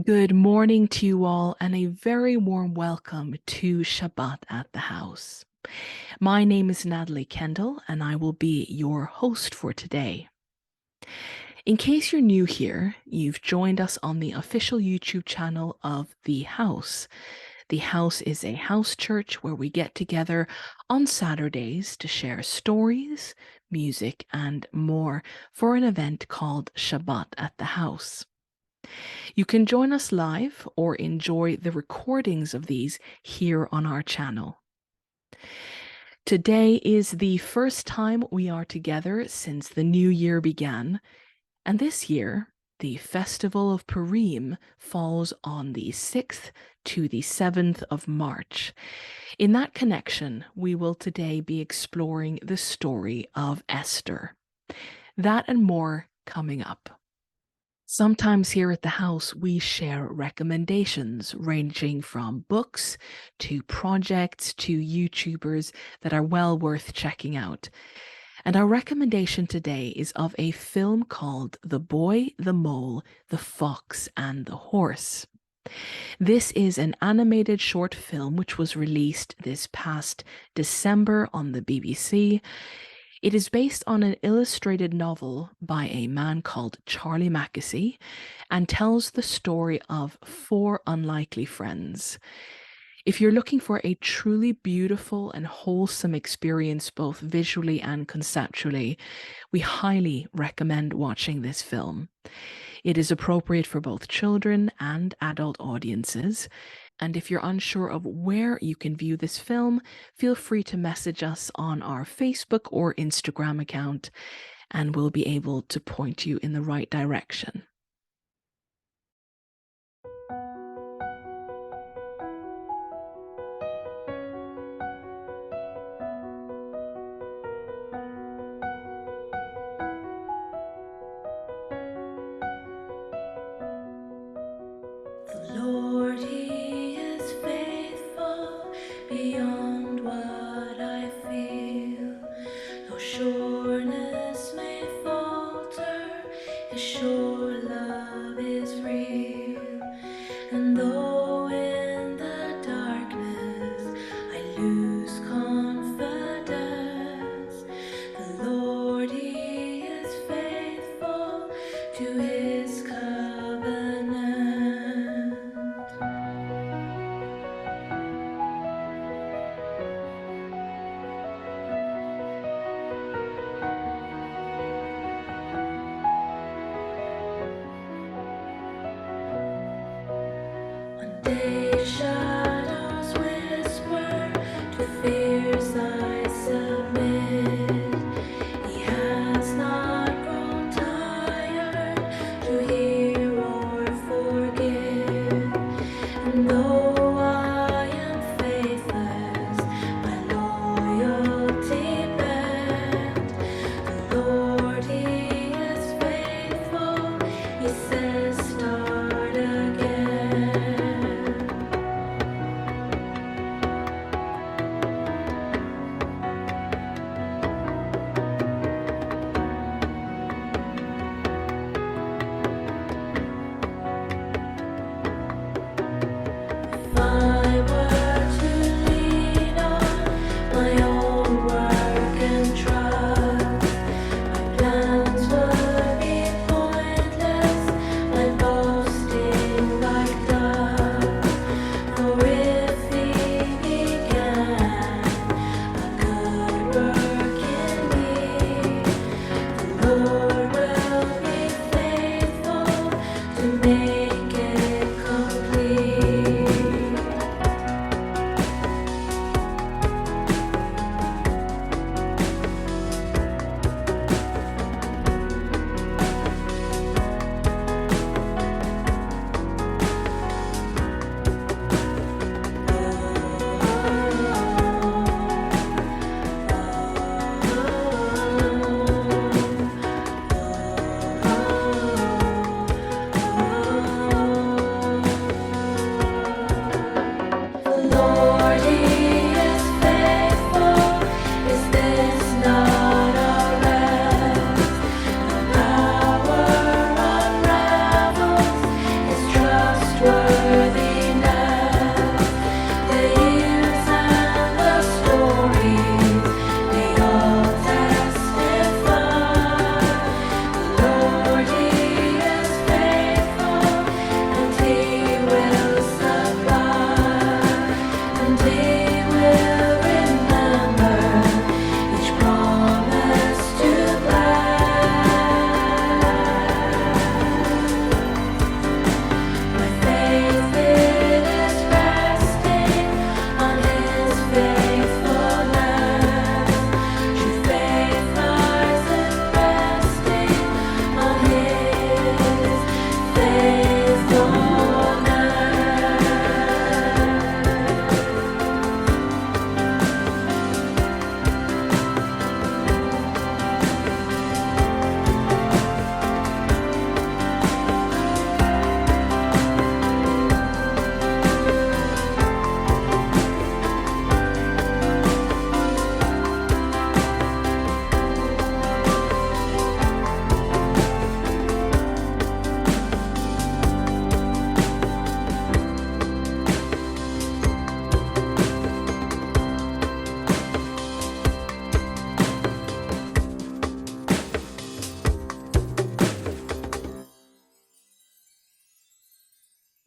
Good morning to you all, and a very warm welcome to Shabbat at the house. My name is Natalie Kendel, and I will be your host for today. In case you're new here, you've joined us on the official YouTube channel of The House. The House is a house church where we get together on Saturdays to share stories, music, and more for an event called Shabbat at the House. You can join us live or enjoy the recordings of these here on our channel. Today is the first time we are together since the new year began, and this year, the Festival of Purim falls on the 6th to the 7th of March. In that connection, we will today be exploring the story of Esther. That and more coming up. Sometimes here at the house, we share recommendations ranging from books to projects to YouTubers that are well worth checking out. And our recommendation today is of a film called The Boy, the Mole, the Fox, and the Horse. This is an animated short film which was released this past December on the BBC. It is based on an illustrated novel by a man called Charlie Mackesy and tells the story of four unlikely friends. If you're looking for a truly beautiful and wholesome experience, both visually and conceptually, we highly recommend watching this film. It is appropriate for both children and adult audiences. And if you're unsure of where you can view this film, feel free to message us on our Facebook or Instagram account, and we'll be able to point you in the right direction.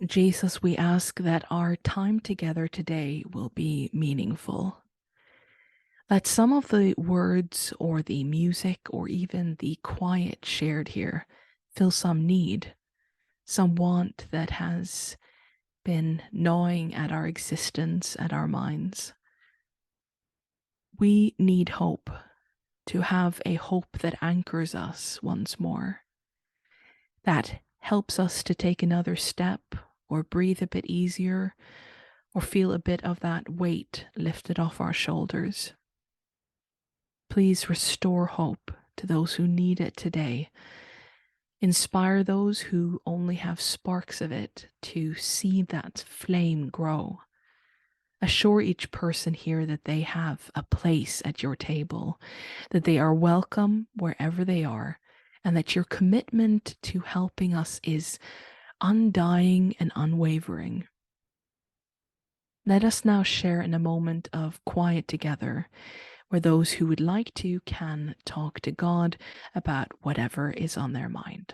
Jesus, we ask that our time together today will be meaningful. That some of the words or the music or even the quiet shared here fill some need, some want that has been gnawing at our existence, at our minds. We need hope, to have a hope that anchors us once more, that helps us to take another step or breathe a bit easier or feel a bit of that weight lifted off our shoulders. Please restore hope to those who need it today. Inspire those who only have sparks of it to see that flame grow. Assure each person here that they have a place at your table, that they are welcome wherever they are, and that your commitment to helping us is undying and unwavering. Let us now share in a moment of quiet together, where those who would like to can talk to God about whatever is on their mind.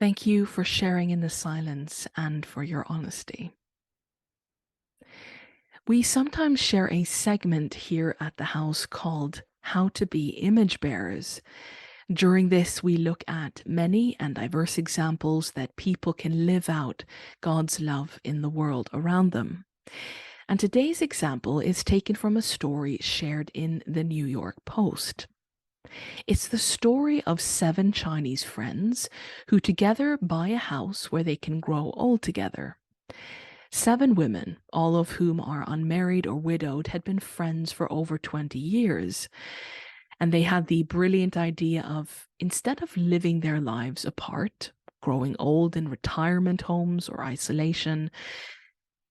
Thank you for sharing in the silence and for your honesty. We sometimes share a segment here at the house called How to Be Image Bearers. During this, we look at many and diverse examples that people can live out God's love in the world around them. And today's example is taken from a story shared in the New York Post. It's the story of 7 Chinese friends who together buy a house where they can grow old together. 7 women, all of whom are unmarried or widowed, had been friends for over 20 years. And they had the brilliant idea of, instead of living their lives apart, growing old in retirement homes or isolation,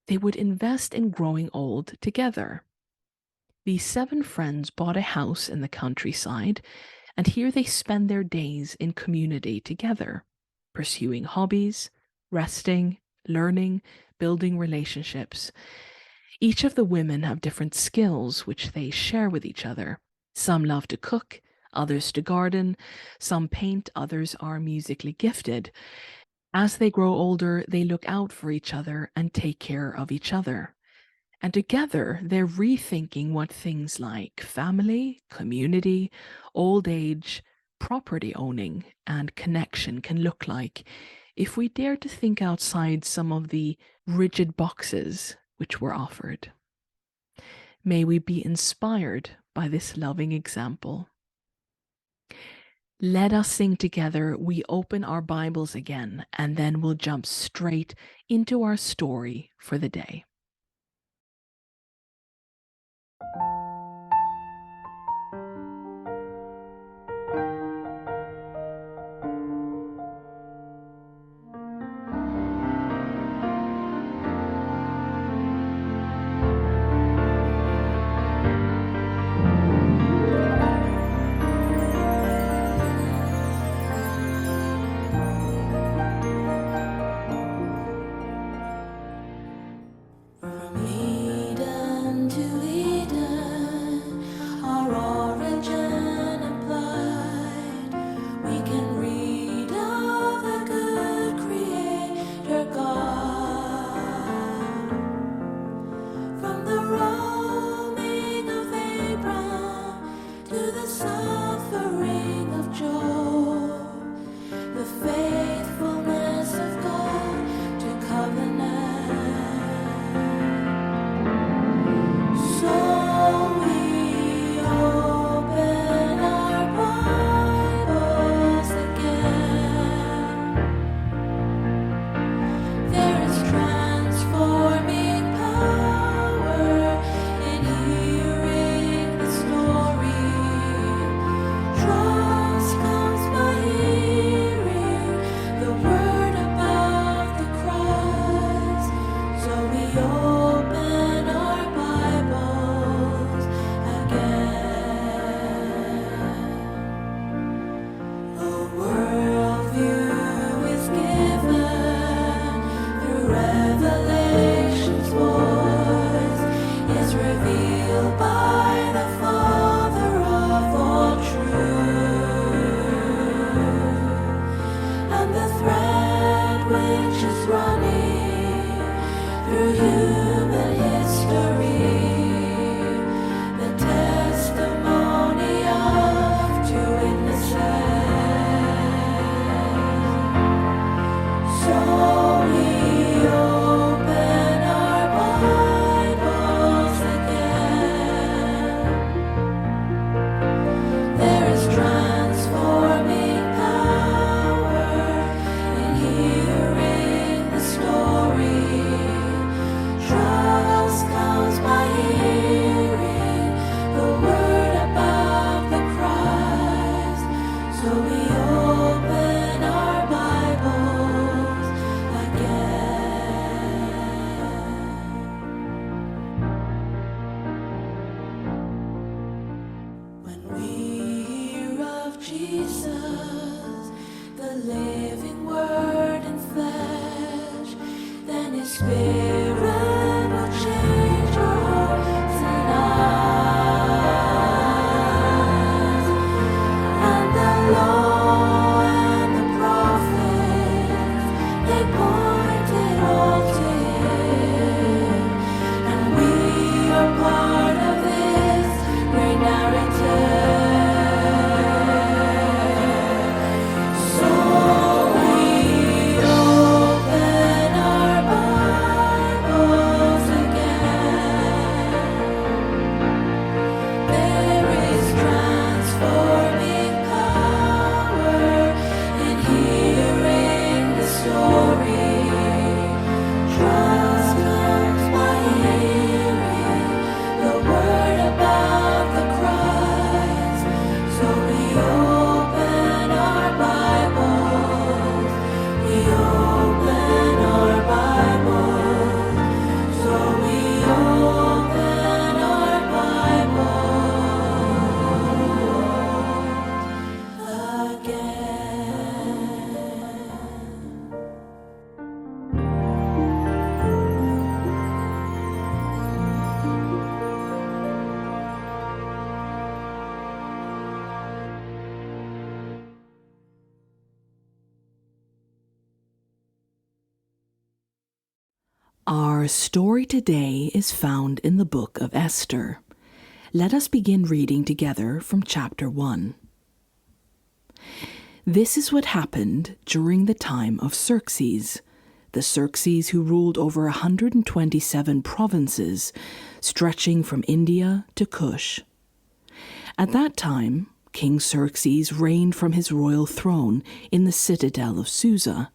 they would invest in growing old together. These 7 friends bought a house in the countryside, and here they spend their days in community together, pursuing hobbies, resting, learning, building relationships. Each of the women have different skills which they share with each other. Some love to cook, others to garden, some paint, others are musically gifted. As they grow older, they look out for each other and take care of each other. And together, they're rethinking what things like family, community, old age, property owning, and connection can look like if we dare to think outside some of the rigid boxes which were offered. May we be inspired by this loving example. Let us sing together. We open our Bibles again, and then we'll jump straight into our story for the day. From Eden to Eden. through human history, the testimony of two witnesses. So we open our Bibles again. There is transforming power in hearing the story. Trust comes by hearing the word about the Christ. So we open our Bibles again. When we hear of Jesus, the living word in flesh, then his spirit will change our hearts and eyes. And the law and the prophets, they pointed all to him. And we are part of this great narrative. So we open our Bibles again. There is transforming power in hearing the story. Trust comes by hearing the word about the Christ. So we open our Bibles. We open our Bibles. So we open our Bibles again. Our story today is found in the book of Esther. Let us begin reading together from chapter 1. This is what happened during the time of Xerxes, the Xerxes who ruled over 127 provinces, stretching from India to Kush. At that time, King Xerxes reigned from his royal throne in the citadel of Susa,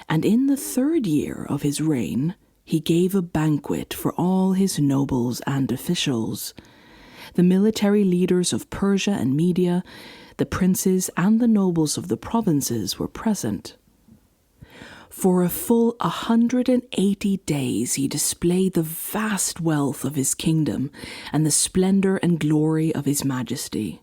and in the 3rd year of his reign, he gave a banquet for all his nobles and officials. The military leaders of Persia and Media, the princes and the nobles of the provinces were present. For a full 180 days he displayed the vast wealth of his kingdom and the splendor and glory of his majesty.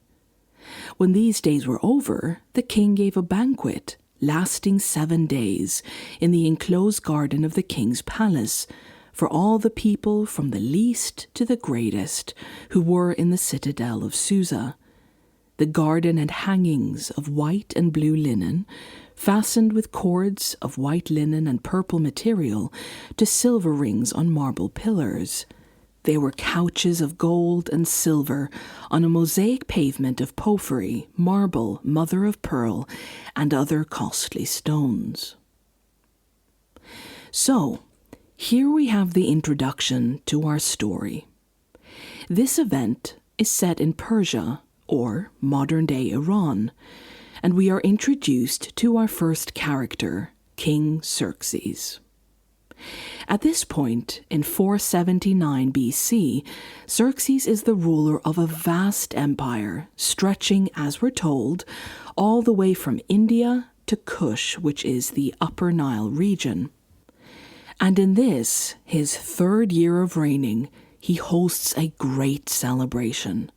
When these days were over, the king gave a banquet lasting 7 days in the enclosed garden of the king's palace for all the people from the least to the greatest who were in the citadel of Susa. The garden had hangings of white and blue linen, fastened with cords of white linen and purple material to silver rings on marble pillars. There were couches of gold and silver on a mosaic pavement of porphyry, marble, mother of pearl, and other costly stones. So, here we have the introduction to our story. This event is set in Persia, or modern-day Iran, and we are introduced to our first character, King Xerxes. At this point, in 479 BC, Xerxes is the ruler of a vast empire, stretching, as we're told, all the way from India to Kush, which is the Upper Nile region. And in this, his 3rd year of reigning, he hosts a great celebration.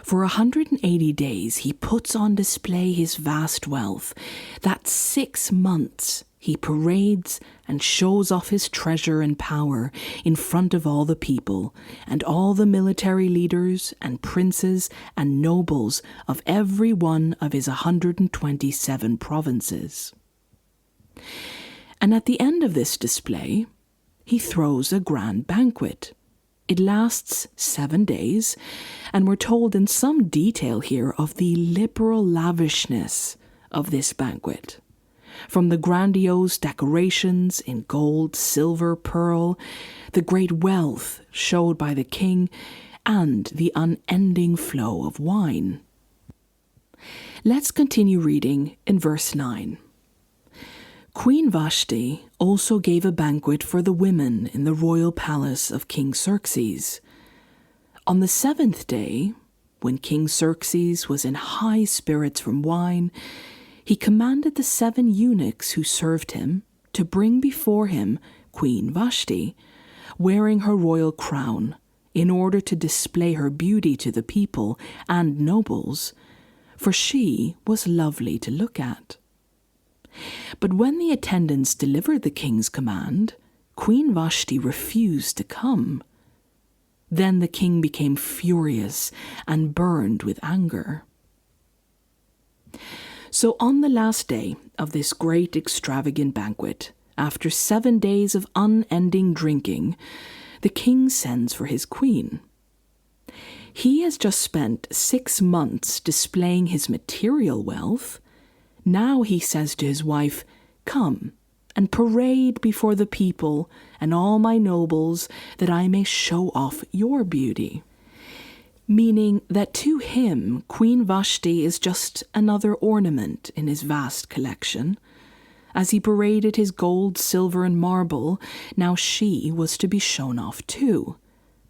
For 180 days, he puts on display his vast wealth. That's 6 months. He parades and shows off his treasure and power in front of all the people and all the military leaders and princes and nobles of every one of his 127 provinces. And at the end of this display, he throws a grand banquet. It lasts 7 days, and we're told in some detail here of the liberal lavishness of this banquet. From the grandiose decorations in gold, silver, pearl, the great wealth showed by the king, and the unending flow of wine. Let's continue reading in verse 9. Queen Vashti also gave a banquet for the women in the royal palace of King Xerxes. On the 7th day, when King Xerxes was in high spirits from wine, he commanded the 7 eunuchs who served him to bring before him Queen Vashti, wearing her royal crown, in order to display her beauty to the people and nobles, for she was lovely to look at. But when the attendants delivered the king's command, Queen Vashti refused to come. Then the king became furious and burned with anger. So on the last day of this great extravagant banquet, after 7 days of unending drinking, the king sends for his queen. He has just spent 6 months displaying his material wealth. Now he says to his wife, "Come and parade before the people and all my nobles, that I may show off your beauty." Meaning that to him, Queen Vashti is just another ornament in his vast collection. As he paraded his gold, silver, and marble, now she was to be shown off too.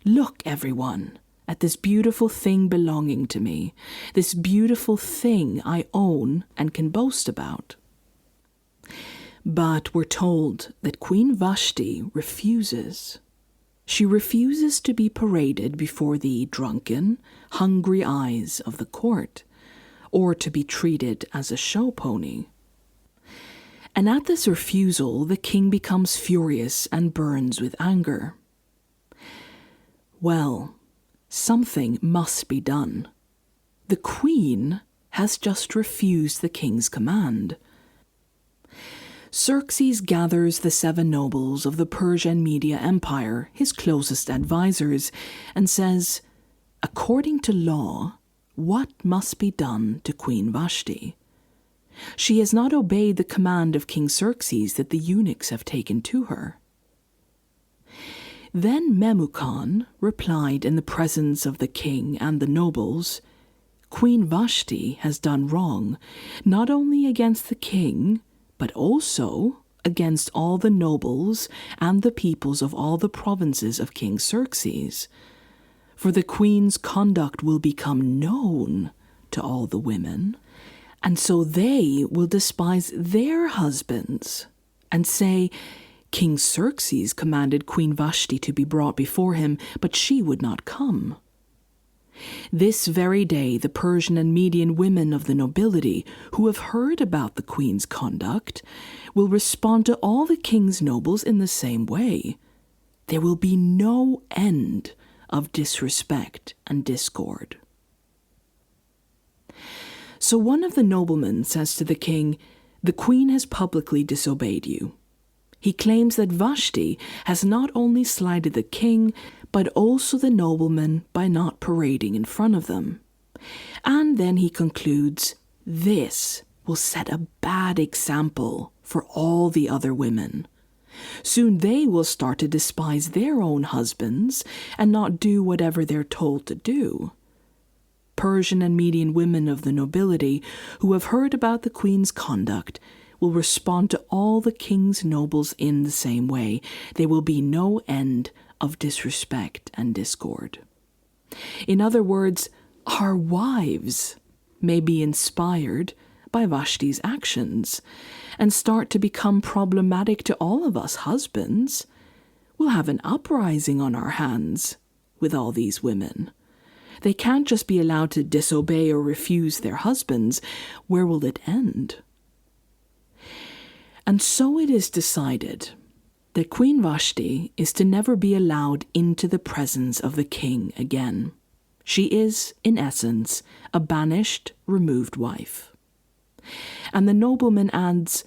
"Look, everyone, at this beautiful thing belonging to me, this beautiful thing I own and can boast about." But we're told that Queen Vashti refuses. She refuses to be paraded before the drunken, hungry eyes of the court, or to be treated as a show pony. And at this refusal, the king becomes furious and burns with anger. Well, something must be done. The queen has just refused the king's command. Xerxes gathers the 7 nobles of the Persian Media Empire, his closest advisors, and says, according to law, what must be done to Queen Vashti? She has not obeyed the command of King Xerxes that the eunuchs have taken to her. Then Memucan replied in the presence of the king and the nobles, Queen Vashti has done wrong, not only against the king, but also against all the nobles and the peoples of all the provinces of King Xerxes. For the queen's conduct will become known to all the women, and so they will despise their husbands and say, King Xerxes commanded Queen Vashti to be brought before him, but she would not come. This very day, the Persian and Median women of the nobility, who have heard about the queen's conduct, will respond to all the king's nobles in the same way. There will be no end of disrespect and discord. So one of the noblemen says to the king, the queen has publicly disobeyed you. He claims that Vashti has not only slighted the king, but also the noblemen by not parading in front of them. And then he concludes, this will set a bad example for all the other women. Soon they will start to despise their own husbands and not do whatever they're told to do. Persian and Median women of the nobility who have heard about the queen's conduct will respond to all the king's nobles in the same way. There will be no end of disrespect and discord. In other words, our wives may be inspired by Vashti's actions and start to become problematic to all of us husbands. We'll have an uprising on our hands with all these women. They can't just be allowed to disobey or refuse their husbands. Where will it end? And so it is decided that Queen Vashti is to never be allowed into the presence of the king again. She is, in essence, a banished, removed wife. And the nobleman adds,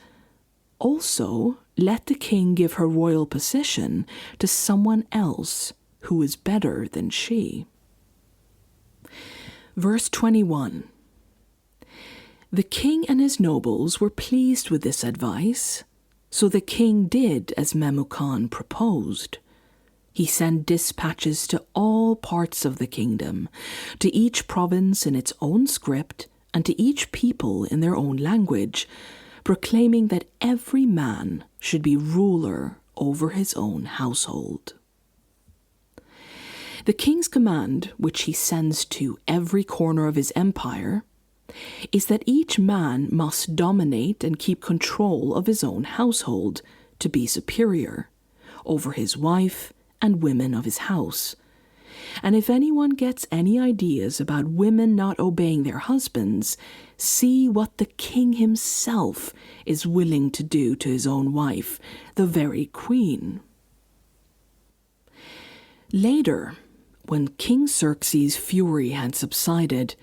also, let the king give her royal position to someone else who is better than she. Verse 21. The king and his nobles were pleased with this advice, so the king did as Memucan proposed. He sent dispatches to all parts of the kingdom, to each province in its own script, and to each people in their own language, proclaiming that every man should be ruler over his own household. The king's command, which he sends to every corner of his empire, is that each man must dominate and keep control of his own household to be superior over his wife and women of his house. And if anyone gets any ideas about women not obeying their husbands, see what the king himself is willing to do to his own wife, the very queen. Later, when King Xerxes' fury had subsided,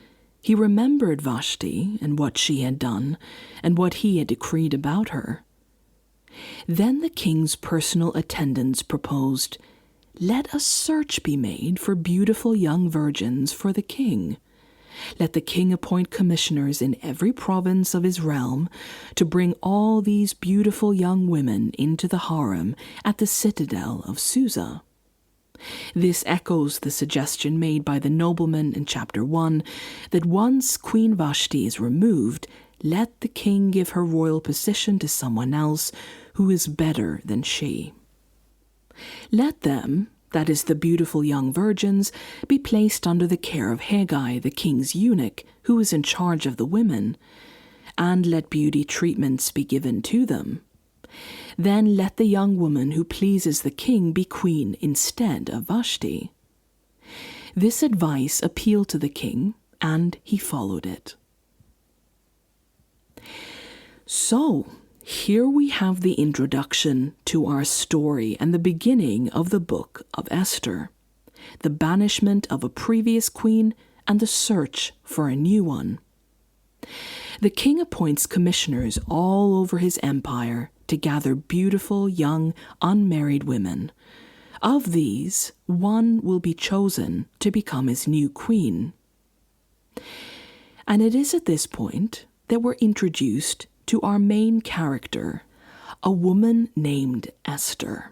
he remembered Vashti and what she had done and what he had decreed about her. Then the king's personal attendants proposed, "Let a search be made for beautiful young virgins for the king. Let the king appoint commissioners in every province of his realm to bring all these beautiful young women into the harem at the citadel of Susa." This echoes the suggestion made by the nobleman in chapter 1 that once Queen Vashti is removed, let the king give her royal position to someone else who is better than she. Let them, that is the beautiful young virgins, be placed under the care of Haggai, the king's eunuch, who is in charge of the women, and let beauty treatments be given to them. Then let the young woman who pleases the king be queen instead of Vashti. This advice appealed to the king, and he followed it. So, here we have the introduction to our story and the beginning of the book of Esther, the banishment of a previous queen and the search for a new one. The king appoints commissioners all over his empire to gather beautiful, young, unmarried women. Of these, one will be chosen to become his new queen. And it is at this point that we're introduced to our main character, a woman named Esther.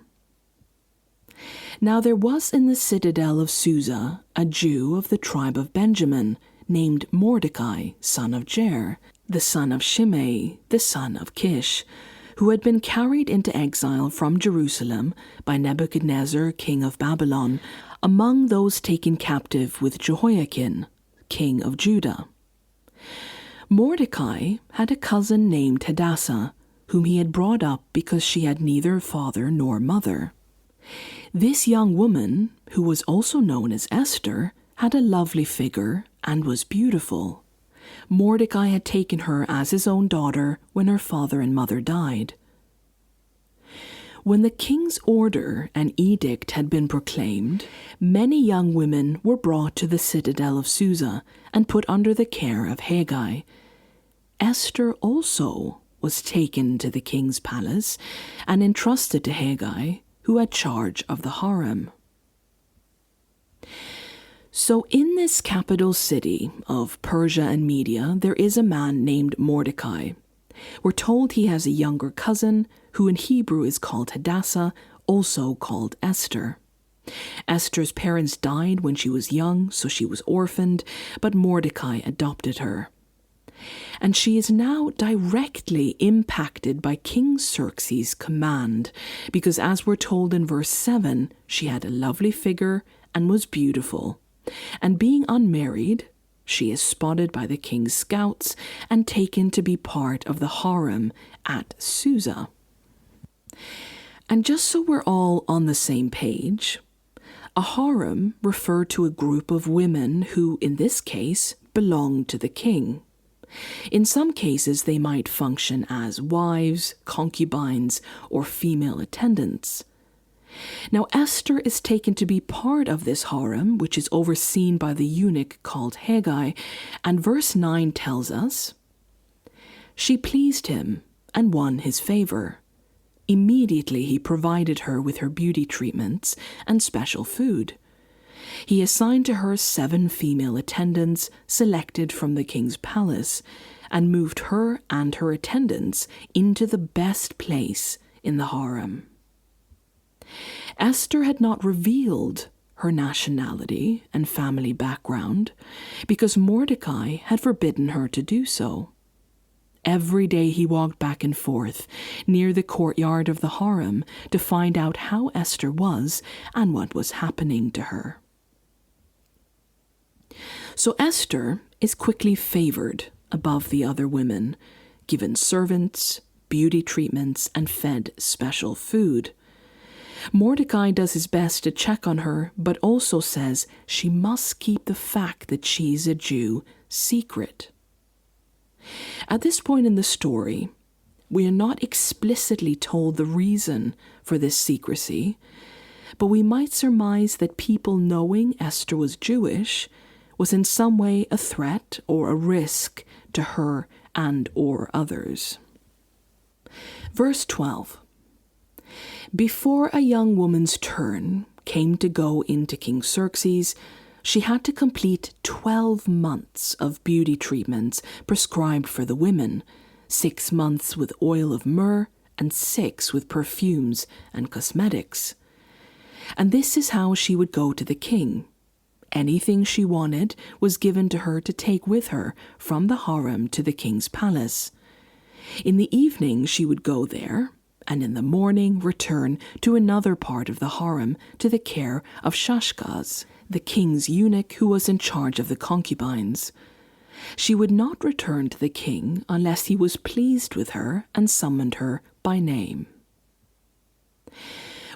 Now there was in the citadel of Susa a Jew of the tribe of Benjamin named Mordecai, son of Jair, the son of Shimei, the son of Kish, who had been carried into exile from Jerusalem by Nebuchadnezzar, king of Babylon, among those taken captive with Jehoiakim, king of Judah. Mordecai had a cousin named Hadassah, whom he had brought up because she had neither father nor mother. This young woman, who was also known as Esther, had a lovely figure and was beautiful. Mordecai had taken her as his own daughter when her father and mother died. When the king's order and edict had been proclaimed, many young women were brought to the citadel of Susa and put under the care of Haggai. Esther also was taken to the king's palace and entrusted to Haggai, who had charge of the harem. So in this capital city of Persia and Media, there is a man named Mordecai. We're told he has a younger cousin, who in Hebrew is called Hadassah, also called Esther. Esther's parents died when she was young, so she was orphaned, but Mordecai adopted her. And she is now directly impacted by King Xerxes' command, because as we're told in verse 7, she had a lovely figure and was beautiful. And being unmarried, she is spotted by the king's scouts and taken to be part of the harem at Susa. And just so we're all on the same page, a harem referred to a group of women who, in this case, belonged to the king. In some cases, they might function as wives, concubines, or female attendants. Now Esther is taken to be part of this harem, which is overseen by the eunuch called Haggai, and verse 9 tells us, "She pleased him and won his favor. Immediately he provided her with her beauty treatments and special food. He assigned to her 7 female attendants selected from the king's palace, and moved her and her attendants into the best place in the harem. Esther had not revealed her nationality and family background because Mordecai had forbidden her to do so. Every day he walked back and forth near the courtyard of the harem to find out how Esther was and what was happening to her. So Esther is quickly favored above the other women, given servants, beauty treatments, and fed special food. Mordecai does his best to check on her, but also says she must keep the fact that she's a Jew secret. At this point in the story, we are not explicitly told the reason for this secrecy, but we might surmise that people knowing Esther was Jewish was in some way a threat or a risk to her and or others. Verse 12. Before a young woman's turn came to go into King Xerxes, she had to complete 12 months of beauty treatments prescribed for the women, 6 months with oil of myrrh and 6 with perfumes and cosmetics. And this is how she would go to the king. Anything she wanted was given to her to take with her from the harem to the king's palace. In the evening she would go there, and in the morning return to another part of the harem to the care of Shashgaz, the king's eunuch who was in charge of the concubines. She would not return to the king unless he was pleased with her and summoned her by name.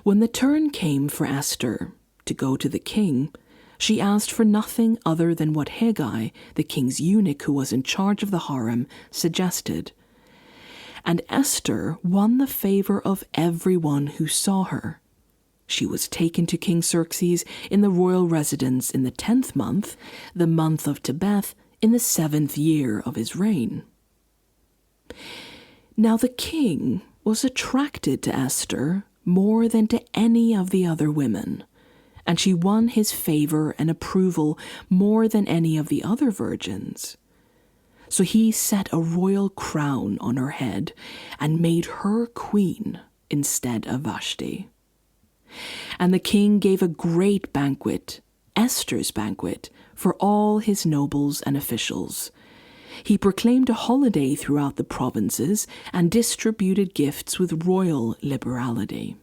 When the turn came for Esther to go to the king, she asked for nothing other than what Haggai, the king's eunuch who was in charge of the harem, suggested. And Esther won the favor of everyone who saw her. She was taken to King Xerxes in the royal residence in the 10th month, the month of Tebeth, in the 7th year of his reign. Now the king was attracted to Esther more than to any of the other women, and she won his favor and approval more than any of the other virgins. So he set a royal crown on her head and made her queen instead of Vashti. And the king gave a great banquet, Esther's banquet, for all his nobles and officials. He proclaimed a holiday throughout the provinces and distributed gifts with royal liberality.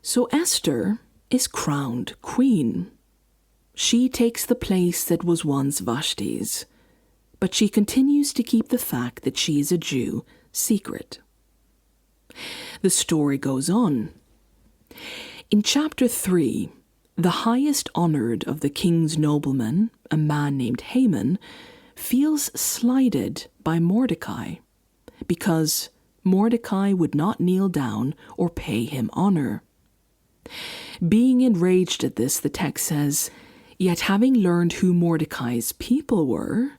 So Esther is crowned queen. She takes the place that was once Vashti's, but she continues to keep the fact that she is a Jew secret. The story goes on. In chapter 3, the highest honored of the king's noblemen, a man named Haman, feels slighted by Mordecai because Mordecai would not kneel down or pay him honor. Being enraged at this, the text says, "Yet having learned who Mordecai's people were,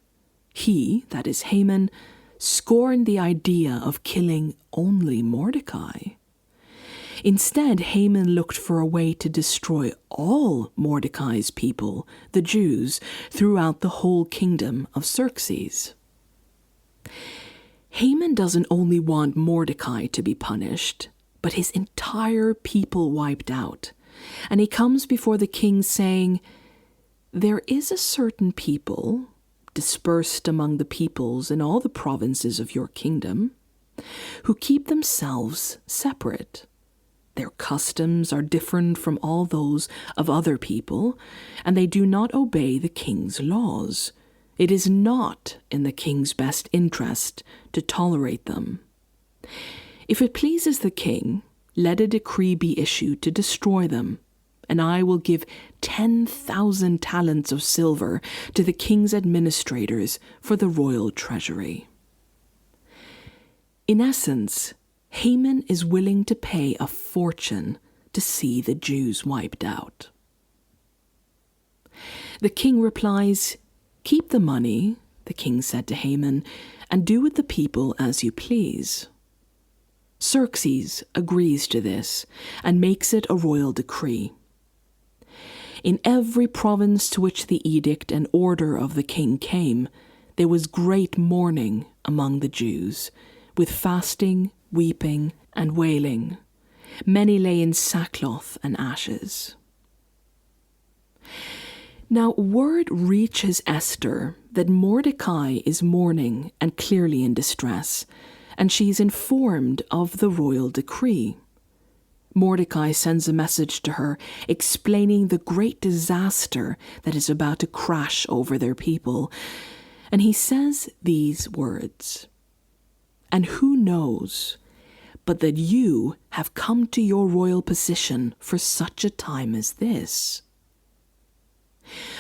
he," that is Haman, "scorned the idea of killing only Mordecai. Instead, Haman looked for a way to destroy all Mordecai's people, the Jews, throughout the whole kingdom of Xerxes." Haman doesn't only want Mordecai to be punished, but his entire people wiped out. And he comes before the king saying, "There is a certain people, dispersed among the peoples in all the provinces of your kingdom, who keep themselves separate. Their customs are different from all those of other people, and they do not obey the king's laws. It is not in the king's best interest to tolerate them. If it pleases the king, let a decree be issued to destroy them, and I will give 10,000 talents of silver to the king's administrators for the royal treasury." In essence, Haman is willing to pay a fortune to see the Jews wiped out. The king replies, "Keep the money," the king said to Haman, "and do with the people as you please." Xerxes agrees to this and makes it a royal decree. In every province to which the edict and order of the king came, there was great mourning among the Jews, with fasting, weeping, and wailing. Many lay in sackcloth and ashes. Now word reaches Esther that Mordecai is mourning and clearly in distress, and she is informed of the royal decree. Mordecai sends a message to her explaining the great disaster that is about to crash over their people, and he says these words, "And who knows but that you have come to your royal position for such a time as this?"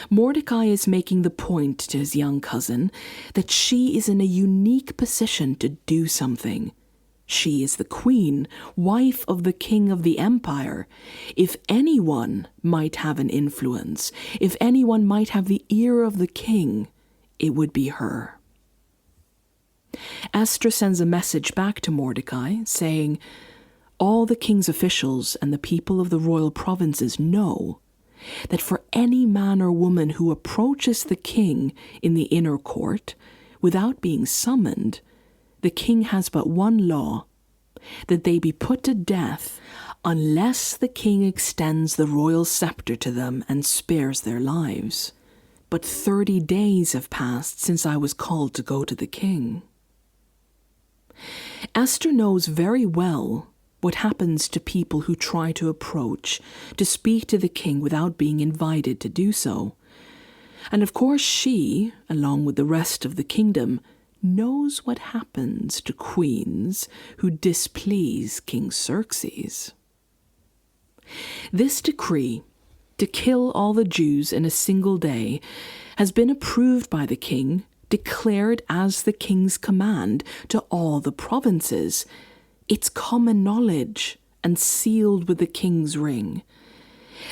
Mordecai is making the point to his young cousin that she is in a unique position to do something. She is the queen, wife of the king of the empire. If anyone might have an influence, if anyone might have the ear of the king, it would be her. Esther sends a message back to Mordecai saying, "All the king's officials and the people of the royal provinces know that for any man or woman who approaches the king in the inner court without being summoned, the king has but one law, that they be put to death unless the king extends the royal scepter to them and spares their lives. But 30 days have passed since I was called to go to the king." Esther knows very well what happens to people who try to approach, to speak to the king without being invited to do so. And of course she, along with the rest of the kingdom, knows what happens to queens who displease King Xerxes. This decree, to kill all the Jews in a single day, has been approved by the king, declared as the king's command to all the provinces. It's common knowledge and sealed with the king's ring.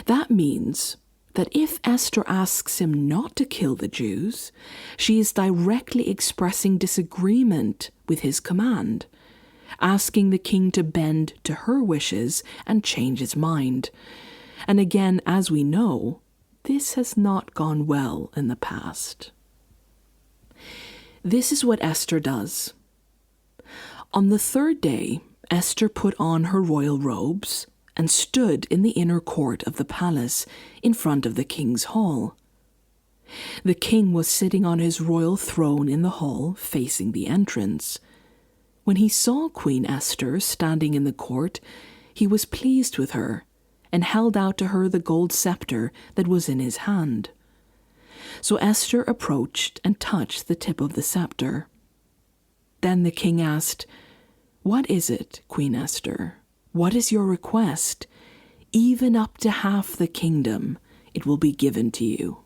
That means that if Esther asks him not to kill the Jews, she is directly expressing disagreement with his command, asking the king to bend to her wishes and change his mind. And again, as we know, this has not gone well in the past. This is what Esther does. On the third day, Esther put on her royal robes and stood in the inner court of the palace in front of the king's hall. The king was sitting on his royal throne in the hall facing the entrance. When he saw Queen Esther standing in the court, he was pleased with her and held out to her the gold scepter that was in his hand. So Esther approached and touched the tip of the scepter. Then the king asked, "What is it, Queen Esther? What is your request? Even up to half the kingdom, it will be given to you."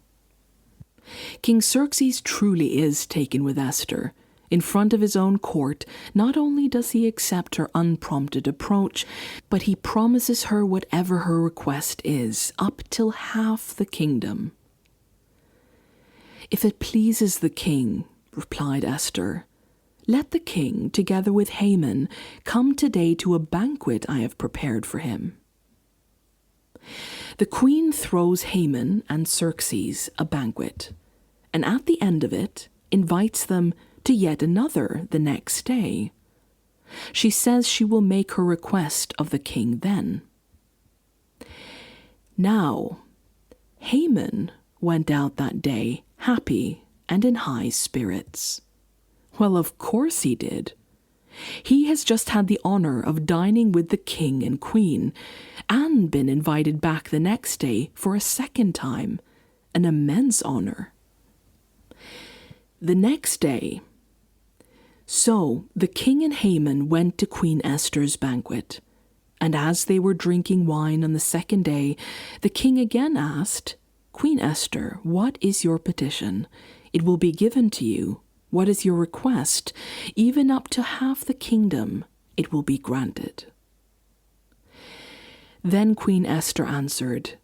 King Xerxes truly is taken with Esther. In front of his own court, not only does he accept her unprompted approach, but he promises her whatever her request is, up till half the kingdom. "If it pleases the king," replied Esther, "let the king, together with Haman, come today to a banquet I have prepared for him." The queen throws Haman and Xerxes a banquet, and at the end of it invites them to yet another the next day. She says she will make her request of the king then. Now, Haman went out that day happy and in high spirits. Well, of course he did. He has just had the honor of dining with the king and queen, and been invited back the next day for a second time, an immense honor. The next day, so the king and Haman went to Queen Esther's banquet, and as they were drinking wine on the second day, the king again asked, "Queen Esther, what is your petition? It will be given to you. What is your request? Even up to half the kingdom, it will be granted." Then Queen Esther answered,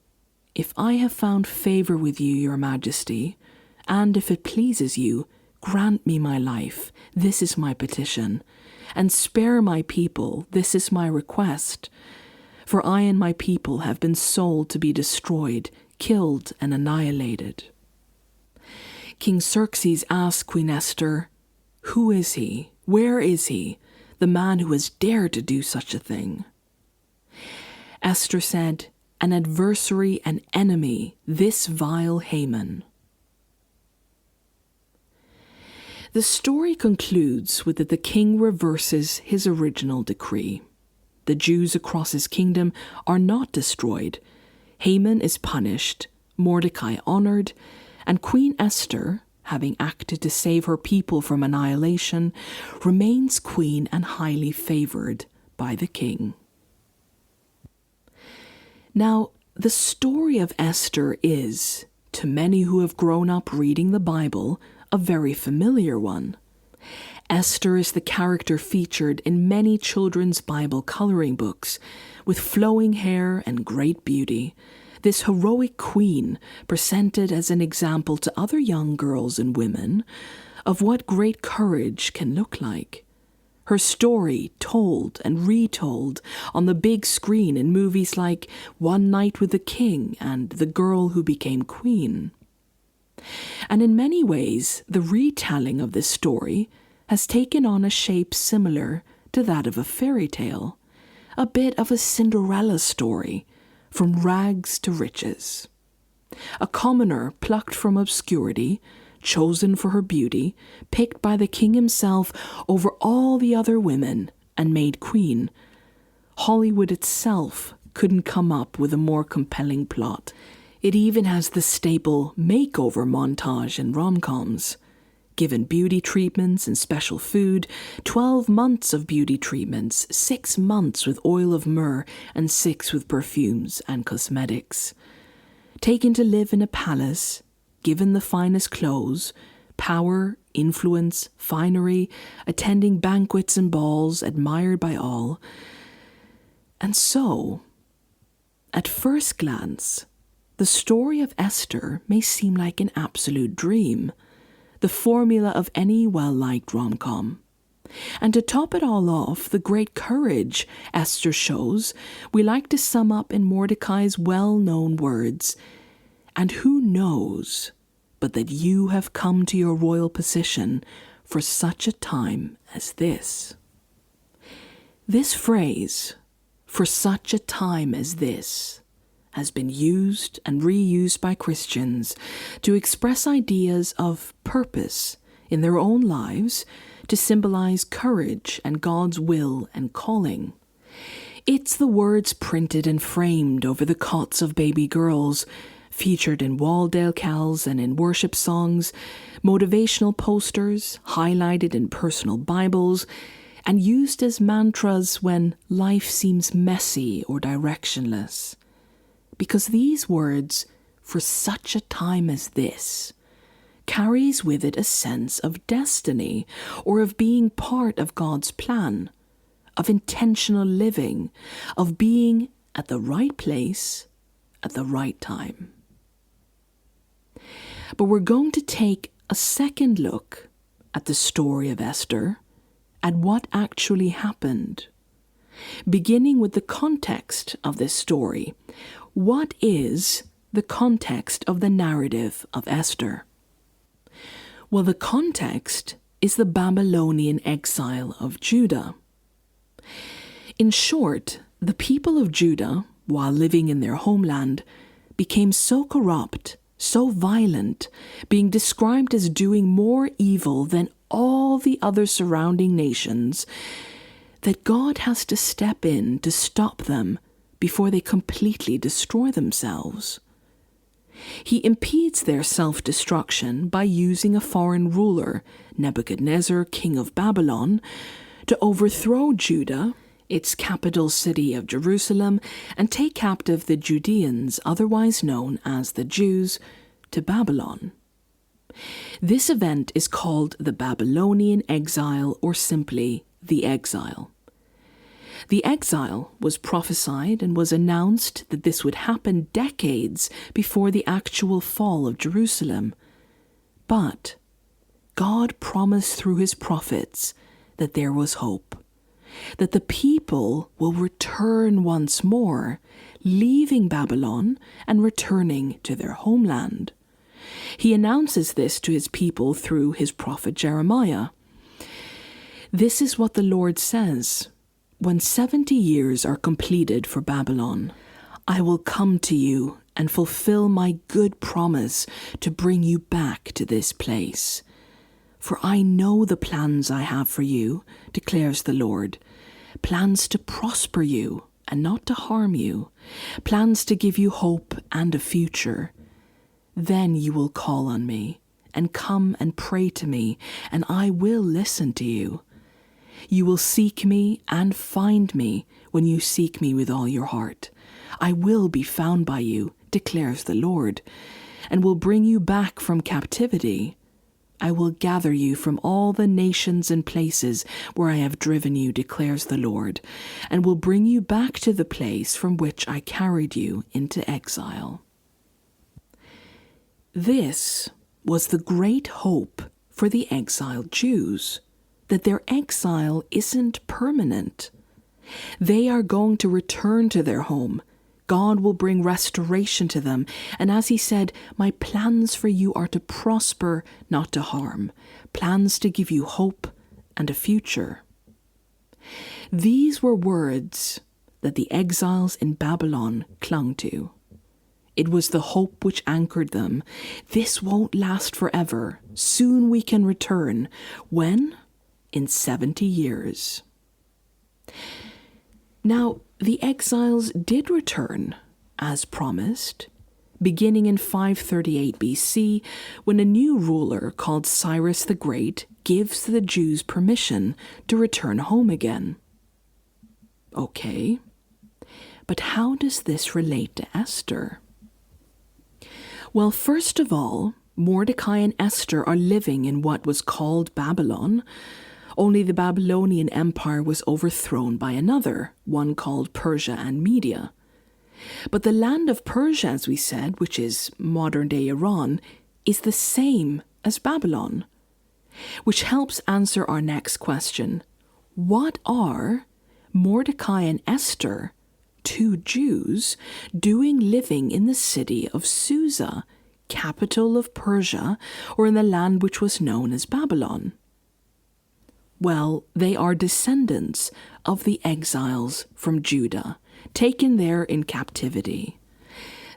"If I have found favor with you, your majesty, and if it pleases you, grant me my life. This is my petition. and spare my people, this is my request. For I and my people have been sold to be destroyed, killed, and annihilated." King Xerxes asked Queen Esther, "Who is he? Where is he, the man who has dared to do such a thing?" Esther said, "An adversary, an enemy, this vile Haman." The story concludes with that the king reverses his original decree. The Jews across his kingdom are not destroyed. Haman is punished, Mordecai honored, and Queen Esther, having acted to save her people from annihilation, remains queen and highly favored by the king. Now, the story of Esther is, to many who have grown up reading the Bible, a very familiar one. Esther is the character featured in many children's Bible coloring books, with flowing hair and great beauty. This heroic queen presented as an example to other young girls and women of what great courage can look like. Her story told and retold on the big screen in movies like One Night with the King and The Girl Who Became Queen. And in many ways, the retelling of this story has taken on a shape similar to that of a fairy tale, a bit of a Cinderella story, from rags to riches. A commoner plucked from obscurity, chosen for her beauty, picked by the king himself over all the other women, and made queen. Hollywood itself couldn't come up with a more compelling plot. It even has the staple makeover montage in rom-coms. Given beauty treatments and special food, 12 months of beauty treatments, 6 months with oil of myrrh, and 6 with perfumes and cosmetics. Taken to live in a palace, given the finest clothes, power, influence, finery, attending banquets and balls, admired by all. And so, at first glance, the story of Esther may seem like an absolute dream, the formula of any well-liked rom-com. And to top it all off, the great courage Esther shows, we like to sum up in Mordecai's well-known words, "And who knows but that you have come to your royal position for such a time as this?" This phrase, "for such a time as this," has been used and reused by Christians to express ideas of purpose in their own lives, to symbolize courage and God's will and calling. It's the words printed and framed over the cots of baby girls, featured in wall decals and in worship songs, motivational posters, highlighted in personal Bibles, and used as mantras when life seems messy or directionless. Because these words, "for such a time as this," carries with it a sense of destiny or of being part of God's plan, of intentional living, of being at the right place at the right time. But we're going to take a second look at the story of Esther, at what actually happened. Beginning with the context of this story. What is the context of the narrative of Esther? Well, the context is the Babylonian exile of Judah. In short, the people of Judah, while living in their homeland, became so corrupt, so violent, being described as doing more evil than all the other surrounding nations, that God has to step in to stop them before they completely destroy themselves. He impedes their self-destruction by using a foreign ruler, Nebuchadnezzar, king of Babylon, to overthrow Judah, its capital city of Jerusalem, and take captive the Judeans, otherwise known as the Jews, to Babylon. This event is called the Babylonian exile, or simply the exile. The exile was prophesied and was announced that this would happen decades before the actual fall of Jerusalem. But God promised through his prophets that there was hope. that the people will return once more, leaving Babylon and returning to their homeland. He announces this to his people through his prophet Jeremiah. This is what the Lord says: when 70 years are completed for Babylon, I will come to you and fulfill my good promise to bring you back to this place. For I know the plans I have for you, declares the Lord, plans to prosper you and not to harm you, plans to give you hope and a future. Then you will call on me and come and pray to me, and I will listen to you. You will seek me and find me when you seek me with all your heart. I will be found by you, declares the Lord, and will bring you back from captivity. I will gather you from all the nations and places where I have driven you, declares the Lord, and will bring you back to the place from which I carried you into exile. This was the great hope for the exiled Jews, that their exile isn't permanent. They are going to return to their home. God will bring restoration to them. And as he said, my plans for you are to prosper, not to harm. Plans to give you hope and a future. These were words that the exiles in Babylon clung to. It was the hope which anchored them. This won't last forever. Soon we can return. When? In 70 years. Now, the exiles did return, as promised, beginning in 538 BC, when a new ruler called Cyrus the Great gives the Jews permission to return home again. Okay, but how does this relate to Esther? Well, first of all, Mordecai and Esther are living in what was called Babylon, only the Babylonian Empire was overthrown by another, one called Persia and Media. But the land of Persia, as we said, which is modern-day Iran, is the same as Babylon, which helps answer our next question. What are Mordecai and Esther, two Jews, doing living in the city of Susa, capital of Persia, or in the land which was known as Babylon? Well, they are descendants of the exiles from Judah, taken there in captivity.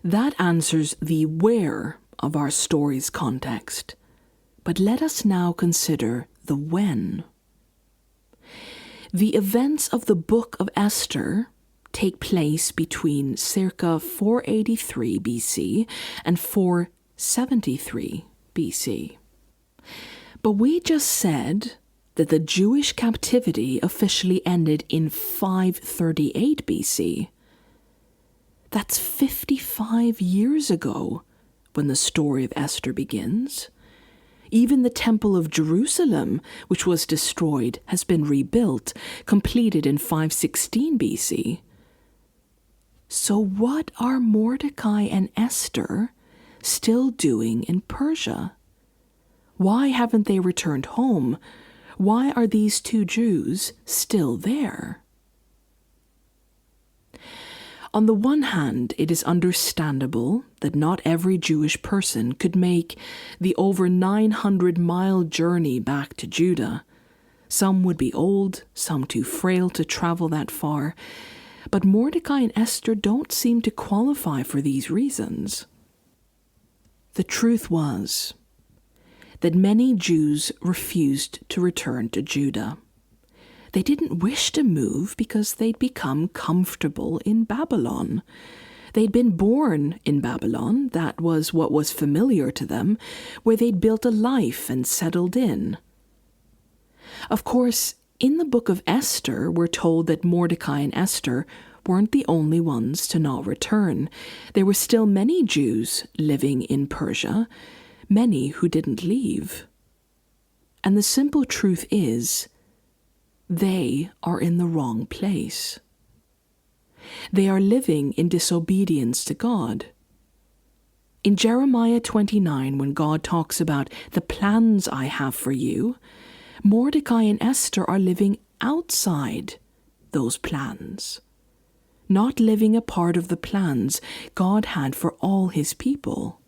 That answers the where of our story's context. But let us now consider the when. The events of the book of Esther take place between circa 483 BC and 473 BC. But we just said that the Jewish captivity officially ended in 538 BC. That's 55 years ago when the story of Esther begins. Even the Temple of Jerusalem, which was destroyed, has been rebuilt, completed in 516 BC. So what are Mordecai and Esther still doing in Persia? Why haven't they returned home? Why are these two Jews still there? On the one hand, it is understandable that not every Jewish person could make the over 900-mile journey back to Judah. Some would be old, some too frail to travel that far, but Mordecai and Esther don't seem to qualify for these reasons. The truth was that many Jews refused to return to Judah. They didn't wish to move because they'd become comfortable in Babylon. They'd been born in Babylon, that was what was familiar to them, where they'd built a life and settled in. Of course, in the book of Esther, we're told that Mordecai and Esther weren't the only ones to not return. There were still many Jews living in Persia, many who didn't leave. And the simple truth is, they are in the wrong place. They are living in disobedience to God. In Jeremiah 29, when God talks about the plans I have for you, Mordecai and Esther are living outside those plans, not living a part of the plans God had for all his people.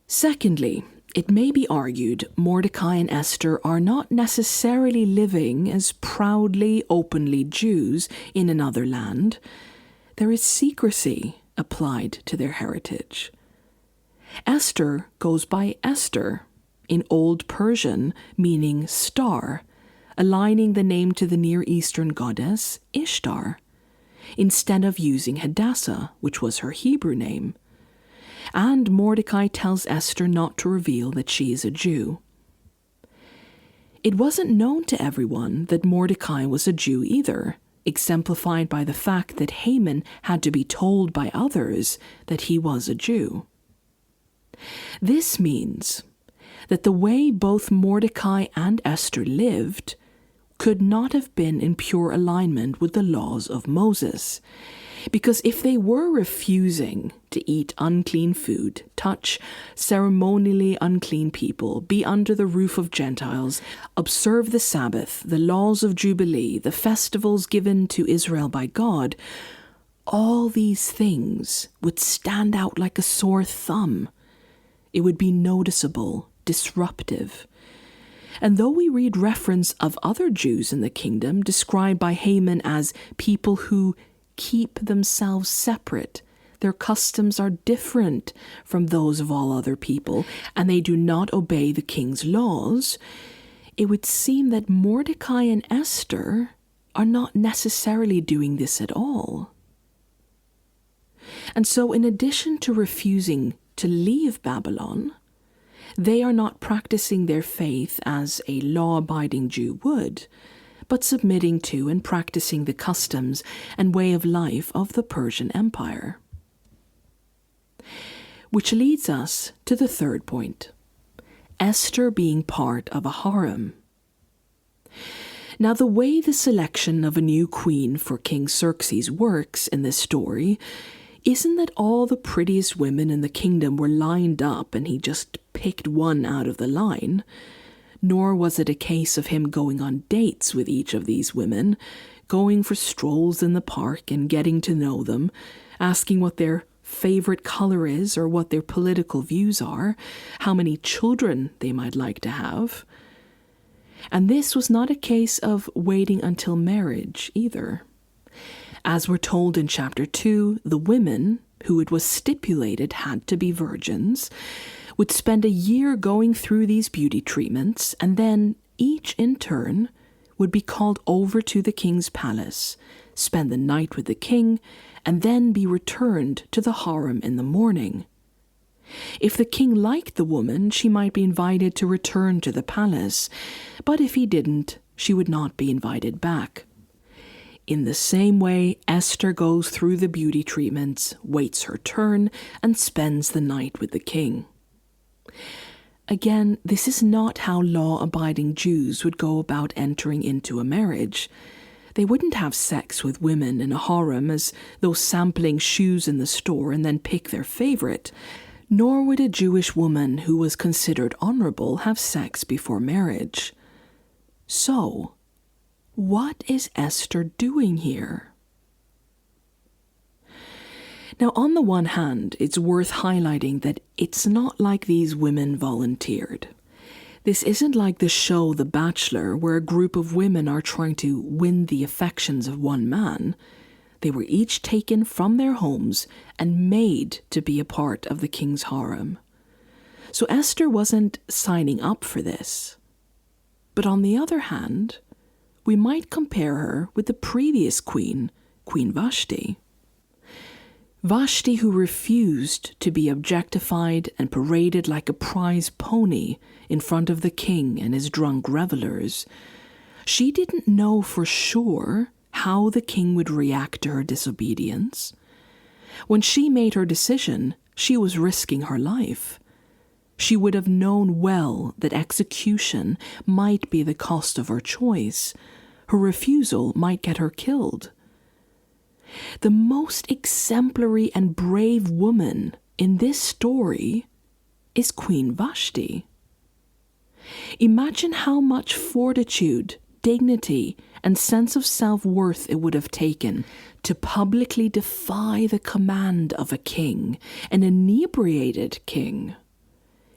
Secondly, it may be argued Mordecai and Esther are not necessarily living as proudly, openly Jews in another land. There is secrecy applied to their heritage. Esther goes by Esther, in Old Persian meaning star, aligning the name to the Near Eastern goddess Ishtar, instead of using Hadassah, which was her Hebrew name. And Mordecai tells Esther not to reveal that she is a Jew. It wasn't known to everyone that Mordecai was a Jew either, exemplified by the fact that Haman had to be told by others that he was a Jew. This means that the way both Mordecai and Esther lived could not have been in pure alignment with the laws of Moses, because if they were refusing to eat unclean food, touch ceremonially unclean people, be under the roof of Gentiles, observe the Sabbath, the laws of Jubilee, the festivals given to Israel by God, all these things would stand out like a sore thumb. It would be noticeable, disruptive. And though we read reference of other Jews in the kingdom described by Haman as people who keep themselves separate, their customs are different from those of all other people, and they do not obey the king's laws, it would seem that Mordecai and Esther are not necessarily doing this at all. And so in addition to refusing to leave Babylon, they are not practicing their faith as a law-abiding Jew would, but submitting to and practicing the customs and way of life of the Persian Empire. Which leads us to the third point, Esther being part of a harem. Now, the way the selection of a new queen for King Xerxes works in this story isn't that all the prettiest women in the kingdom were lined up and he just picked one out of the line, nor was it a case of him going on dates with each of these women, going for strolls in the park and getting to know them, asking what their favorite color is or what their political views are, how many children they might like to have. And this was not a case of waiting until marriage either. As we're told in chapter 2, the women, who it was stipulated had to be virgins, would spend a year going through these beauty treatments, and then each in turn would be called over to the king's palace, spend the night with the king, and then be returned to the harem in the morning. If the king liked the woman, she might be invited to return to the palace, but if he didn't, she would not be invited back. In the same way, Esther goes through the beauty treatments, waits her turn, and spends the night with the king. Again, this is not how law-abiding Jews would go about entering into a marriage. They wouldn't have sex with women in a harem as though sampling shoes in the store and then pick their favorite, nor would a Jewish woman who was considered honorable have sex before marriage. So, what is Esther doing here? Now, on the one hand, it's worth highlighting that it's not like these women volunteered. This isn't like the show The Bachelor, where a group of women are trying to win the affections of one man. They were each taken from their homes and made to be a part of the king's harem. So Esther wasn't signing up for this. But on the other hand, we might compare her with the previous queen, Queen Vashti. Vashti, who refused to be objectified and paraded like a prize pony in front of the king and his drunk revelers, she didn't know for sure how the king would react to her disobedience. When she made her decision, she was risking her life. She would have known well that execution might be the cost of her choice. Her refusal might get her killed. The most exemplary and brave woman in this story is Queen Vashti. Imagine how much fortitude, dignity, and sense of self-worth it would have taken to publicly defy the command of a king, an inebriated king,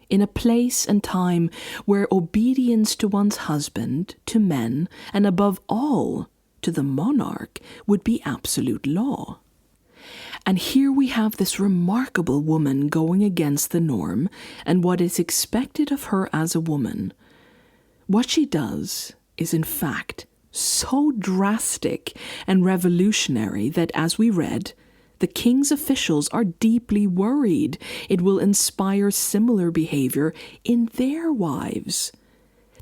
in a place and time where obedience to one's husband, to men, and above all, to the monarch, would be absolute law. And here we have this remarkable woman going against the norm and what is expected of her as a woman. What she does is, in fact, so drastic and revolutionary that, as we read, the king's officials are deeply worried it will inspire similar behavior in their wives.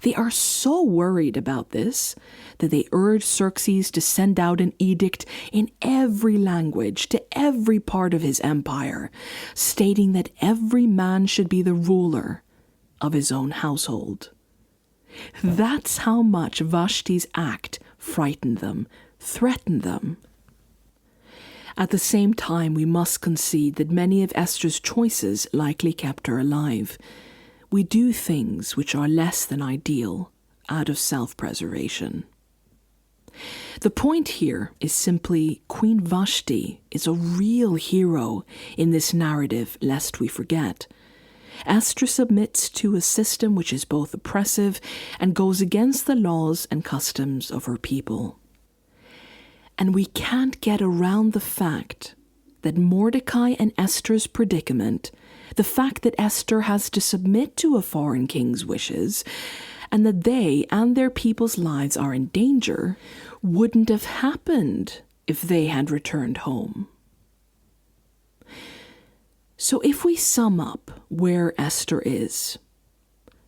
They are so worried about this that they urge Xerxes to send out an edict in every language to every part of his empire, stating that every man should be the ruler of his own household. That's how much Vashti's act frightened them, threatened them. At the same time, we must concede that many of Esther's choices likely kept her alive. We do things which are less than ideal out of self-preservation. The point here is simply Queen Vashti is a real hero in this narrative, lest we forget. Esther submits to a system which is both oppressive and goes against the laws and customs of her people. And we can't get around the fact that Mordecai and Esther's predicament, the fact that Esther has to submit to a foreign king's wishes, and that they and their people's lives are in danger, wouldn't have happened if they had returned home. So if we sum up where Esther is,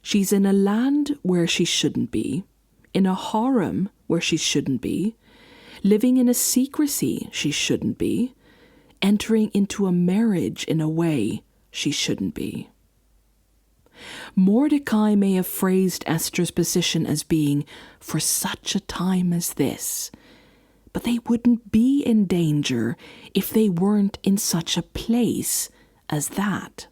she's in a land where she shouldn't be, in a harem where she shouldn't be, living in a secrecy she shouldn't be, entering into a marriage in a way she shouldn't be. Mordecai may have phrased Esther's position as being for such a time as this, but they wouldn't be in danger if they weren't in such a place as that.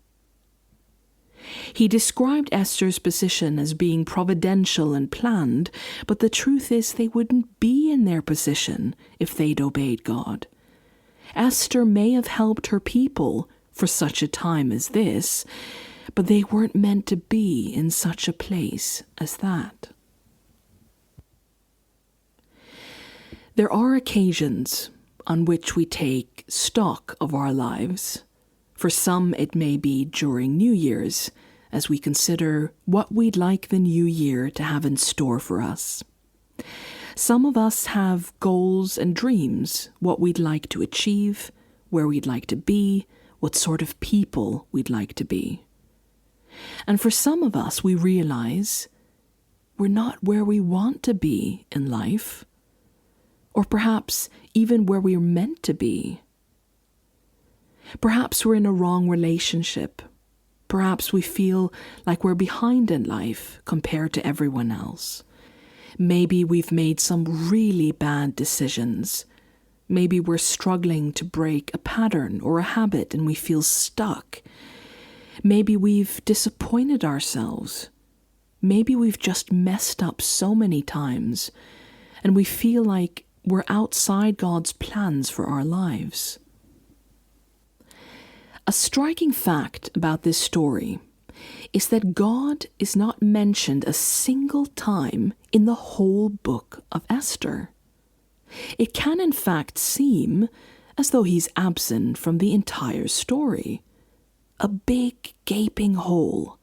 He described Esther's position as being providential and planned, but the truth is they wouldn't be in their position if they'd obeyed God. Esther may have helped her people for such a time as this, but they weren't meant to be in such a place as that. There are occasions on which we take stock of our lives. For some, it may be during New Year's, as we consider what we'd like the new year to have in store for us. Some of us have goals and dreams, what we'd like to achieve, where we'd like to be, what sort of people we'd like to be. And for some of us, we realize we're not where we want to be in life, or perhaps even where we're meant to be. Perhaps we're in a wrong relationship. Perhaps we feel like we're behind in life compared to everyone else. Maybe we've made some really bad decisions. Maybe we're struggling to break a pattern or a habit and we feel stuck. Maybe we've disappointed ourselves. Maybe we've just messed up so many times and we feel like we're outside God's plans for our lives. A striking fact about this story is that God is not mentioned a single time in the whole book of Esther. It can in fact seem as though he's absent from the entire story. A big gaping hole,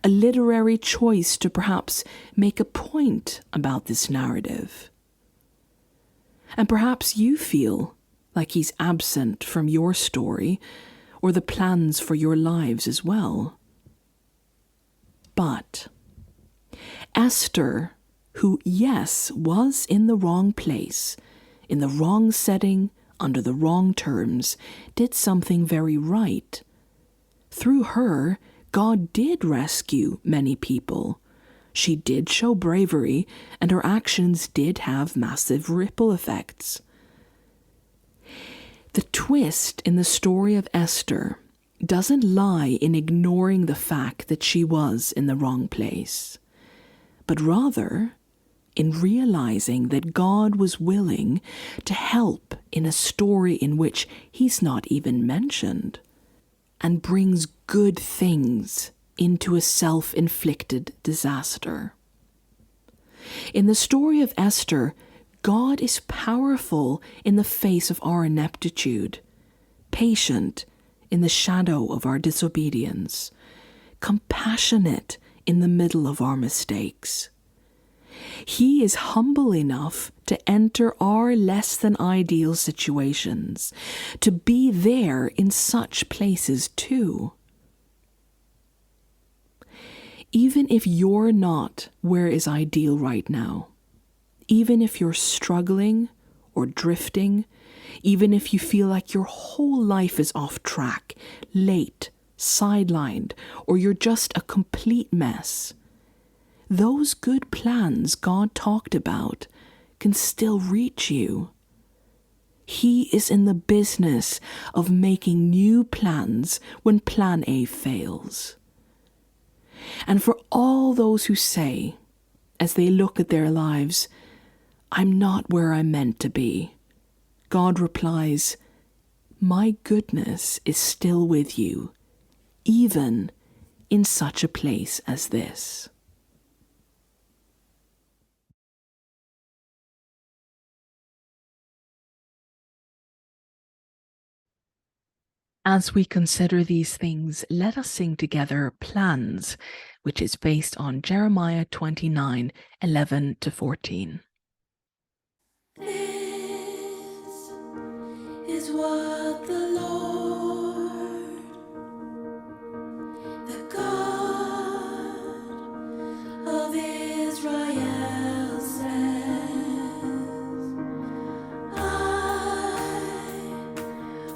a literary choice to perhaps make a point about this narrative. And perhaps you feel like he's absent from your story or the plans for your lives as well. But Esther, who, yes, was in the wrong place, in the wrong setting, under the wrong terms, did something very right. Through her, God did rescue many people. She did show bravery, and her actions did have massive ripple effects. The twist in the story of Esther doesn't lie in ignoring the fact that she was in the wrong place, but rather in realizing that God was willing to help in a story in which he's not even mentioned, and brings good things into a self-inflicted disaster. In the story of Esther, God is powerful in the face of our ineptitude, patient in the shadow of our disobedience, compassionate in the middle of our mistakes. He is humble enough to enter our less than ideal situations, to be there in such places too. Even if you're not where is ideal right now, even if you're struggling or drifting, even if you feel like your whole life is off track, late, sidelined, or you're just a complete mess, those good plans God talked about can still reach you. He is in the business of making new plans when plan A fails. And for all those who say, as they look at their lives, I'm not where I'm meant to be, God replies, my goodness is still with you, even in such a place as this. As we consider these things, let us sing together Plans, which is based on Jeremiah 29:11-14. This is what the Lord, the God of Israel says, I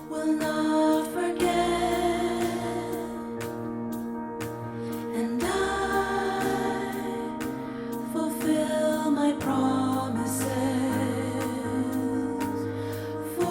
will not forget, and I fulfill my promises. For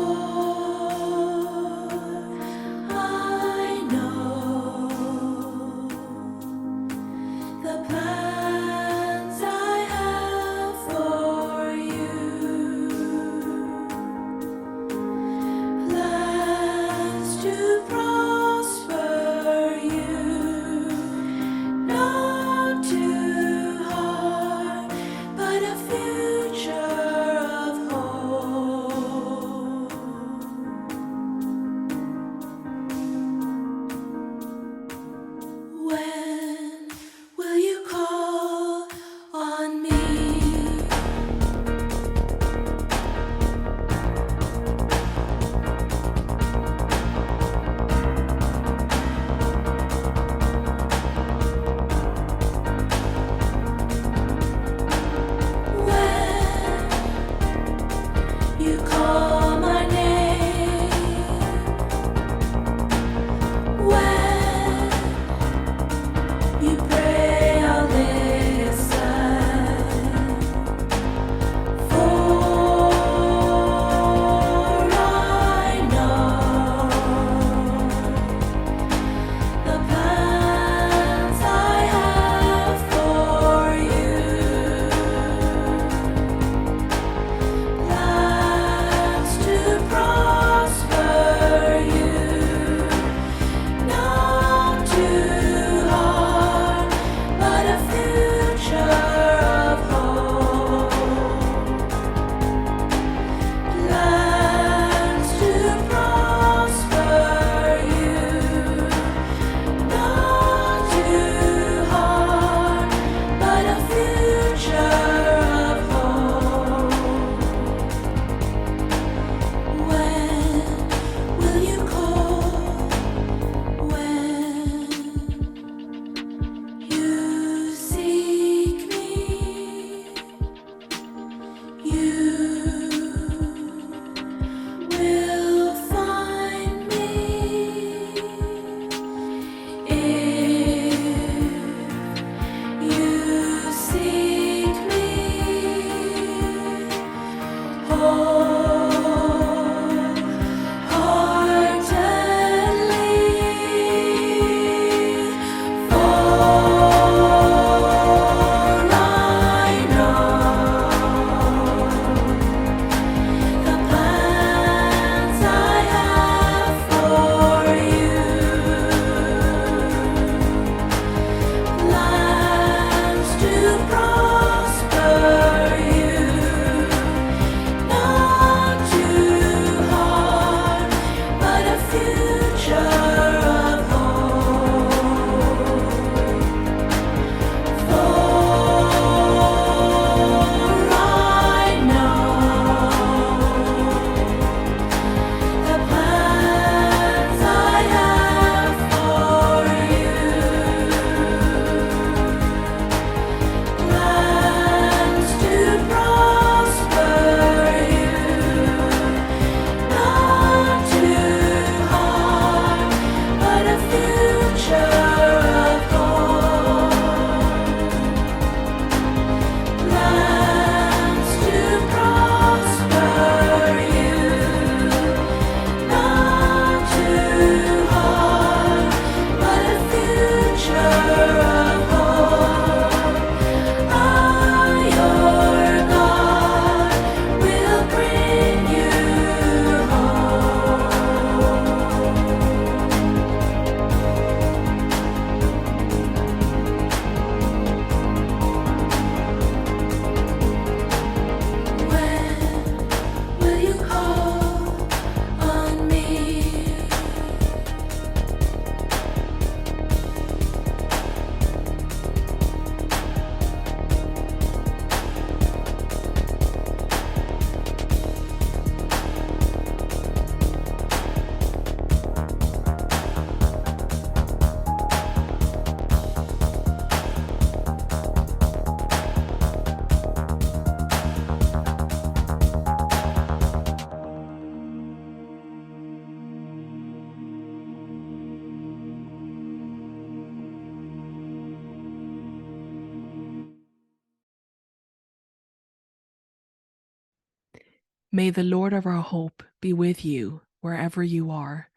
May the Lord of our hope be with you wherever you are,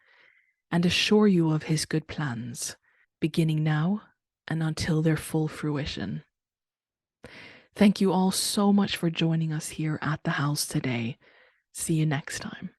and assure you of his good plans, beginning now and until their full fruition. Thank you all so much for joining us here at the house today. See you next time.